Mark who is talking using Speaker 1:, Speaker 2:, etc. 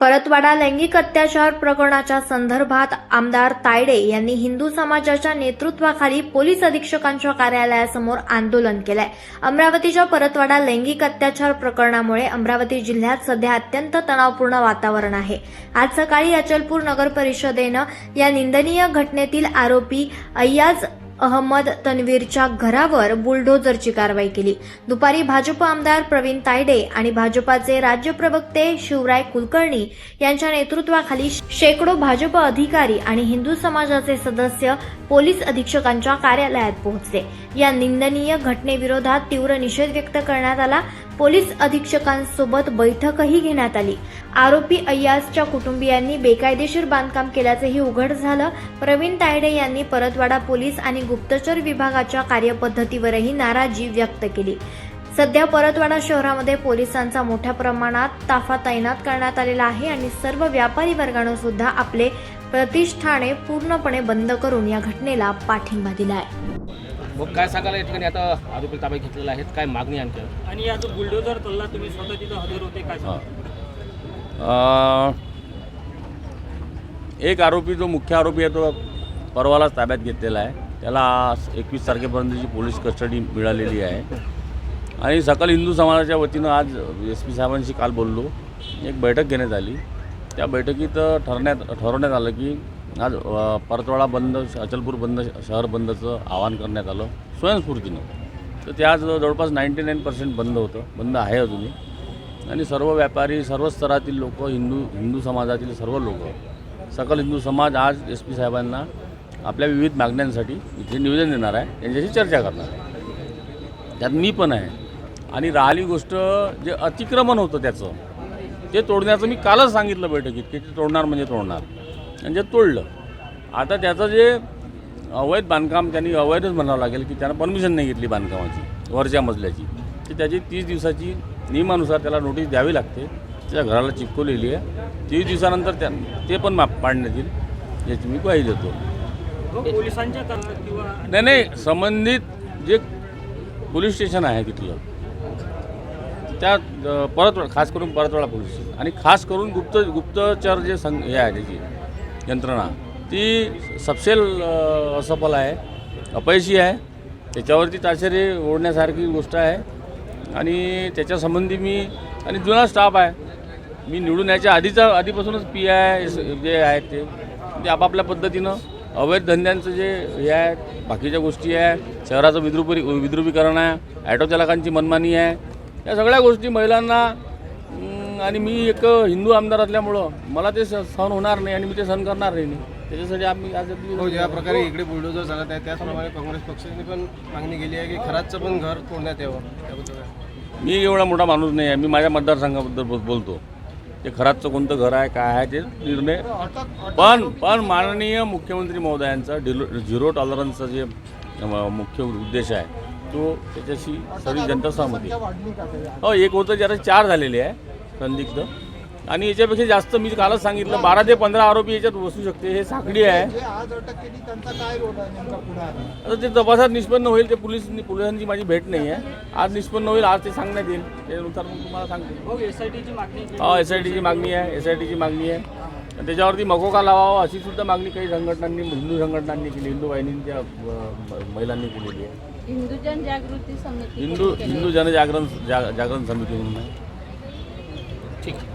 Speaker 1: परतवाडा लैंगिक अत्याचार प्रकरणाच्या संदर्भात आमदार तायडे यांनी हिंदू समाजाच्या नेतृत्वाखाली पोलीस अधीक्षकांच्या कार्यालयासमोर आंदोलन केलंय। अमरावतीच्या परतवाडा लैंगिक अत्याचार प्रकरणामुळे अमरावती जिल्ह्यात सध्या अत्यंत तणावपूर्ण वातावरण आहे। आज सकाळी अचलपूर नगर परिषदेनं या निंदनीय घटनेतील आरोपी अय्याज अहमद तन्वीरच्या घरावर बुलडोझरची कारवाई केली। दुपारी भाजप आमदार प्रवीण तायडे आणि भाजपाचे राज्य प्रवक्ते शिवराय कुलकर्णी यांच्या नेतृत्वाखाली शेकडो भाजप अधिकारी आणि हिंदू समाजाचे सदस्य पोलीस अधीक्षकांच्या कार्यालयात पोहोचले। या निंदनीय घटनेविरोधात तीव्र निषेध व्यक्त करण्यात आला। पोलीस अधीक्षकांसोबत बैठकही घेण्यात आली। आरोपी अय्याजच्या कुटुंबियांनी बेकायदेशीर बांधकाम केल्याचेही उघड झालं। प्रवीण तायडे यांनी परतवाडा पोलीस आणि गुप्तचर विभागाच्या कार्यपद्धतीवरही नाराजी व्यक्त केली। सध्या परतवाडा शहरामध्ये पोलिसांचा मोठ्या प्रमाणात ताफा तैनात करण्यात आलेला आहे आणि सर्व व्यापारी वर्गाने सुद्धा आपले प्रतिष्ठाने पूर्णपणे बंद करून या घटनेला पाठिंबा दिला आहे।
Speaker 2: मग काय सांगायला या ठिकाणी आता आरोपी ताब्यात घेतलेला आहे, काय मागणी आणखी?
Speaker 3: आणि या जो बुलडोझर तल्ला तुम्ही स्वतः तिथं हजर होते, काय सांगा?
Speaker 4: एक आरोपी जो मुख्य आरोपी आहे तो परवालाच ताब्यात घेतलेला आहे। त्याला 21 तारखेपर्यंतची पोलीस कस्टडी मिळालेली आहे आणि सकल हिंदू समाजाच्या वतीनं आज SP साहेबांशी काल बोललो, एक बैठक घेण्यात आली। त्या बैठकीत ठरवण्यात आलं की आज परतवाडा बंद, अचलपूर बंद, शहर बंदचं आवाहन करण्यात आलं स्वयंस्फूर्तीनं। तर ते आज जवळपास 99% बंद होतं, बंद आहे अजूनही। आणि सर्व व्यापारी, सर्व स्तरातील लोक, हिंदू समाजातील सर्व लोक, सकल हिंदू समाज आज SP साहेबांना आपल्या विविध मागण्यांसाठी इथे निवेदन देणार आहे, त्यांच्याशी चर्चा करणार आहे। त्यात मी पण आहे। आणि राहिली गोष्ट जे अतिक्रमण होतं त्याचं, ते तोडण्याचं मी कालच सांगितलं बैठकीत की ते तोडणार म्हणजे तोडणार, म्हणजे तोडलं। आता त्याचं जे अवैध बांधकाम त्यांनी अवैधच म्हणावं लागेल की त्यानं परमिशन नाही घेतली बांधकामाची वरच्या मजल्याची, तर त्याची 30 दिवसाची नियमानुसार त्याला नोटीस द्यावी लागते। त्याच्या घराला चिपकवलेली आहे। 30 दिवसानंतर ते पण पाडण्यात येईल याची मी ग्वाही देतो।
Speaker 3: पोलिसांच्या किंवा
Speaker 4: नाही, संबंधित जे पोलीस स्टेशन आहे तिथलं, त्या परतवाडा, खास करून परतवाडा पोलीस स्टेशन आणि खास करून गुप्तचर जे हे आहे त्याची यंत्रणा, ती सपशेल असफल आहे, अपयशी आहे। त्याच्यावरती ताशेरे ओढण्यासारखी गोष्ट आहे आणि त्याच्यासंबंधी मी आणि जुना स्टाफ आहे, मी निवडून याच्या आधीपासूनच PI जे आहेत ते आपापल्या पद्धतीनं अवैध धंद्यांचं जे हे आहे, बाकीच्या गोष्टी आहे, शहराचं विद्रुपीकरण आहे, ॲटो चालकांची मनमानी आहे, या सगळ्या गोष्टी महिलांना आणि मी एक हिंदू आमदार असल्यामुळं मला ते सहन होणार नाही आणि मी ते सहन करणार नाही। त्याच्यासाठी आम्ही आज
Speaker 5: ज्या प्रकारे इकडे बुलडोझर चालत आहे त्याचप्रमाणे काँग्रेस पक्षाने पण मागणी केली आहे की खरातचं पण घर तोडण्यात यावं, त्याबद्दल
Speaker 4: मी एवढा मोठा माणूस नाही आहे, मी माझ्या मतदारसंघाबद्दल बोलतो। ते खरातचं कोणतं घर आहे, काय आहे, ते निर्णय पण माननीय मुख्यमंत्री महोदयांचा झिरो टॉलरन्सचा जे मुख्य उद्देश आहे तो त्याच्याशी सगळी जनता सहमती। हो, एक होतं ज्याला 4 झालेले आहे संदिग्ध आणि याच्यापेक्षा जास्त मी कालच सांगितलं 12 ते 15 आरोपी याच्यात बसू शकते। हे साखळी आहे। आता ते तपासात निष्पन्न होईल, ते पोलिसांची माझी भेट नाही आहे, आज निष्पन्न होईल, आज ते सांगण्यात येईल, त्यानुसार मग तुम्हाला सांगते।
Speaker 3: SITची मागणी?
Speaker 4: हो, SITची मागणी आहे, SITची मागणी आहे। त्याच्यावरती मकोका लावावा अशी सुद्धा मागणी काही संघटनांनी, हिंदू संघटनांनी केली, हिंदू वाहिनींच्या महिलांनी केलेली आहे।
Speaker 6: हिंदू जनजागृती समिती,
Speaker 4: हिंदू जनजागरण समिती म्हणून आहे।
Speaker 2: ठीक
Speaker 4: आहे।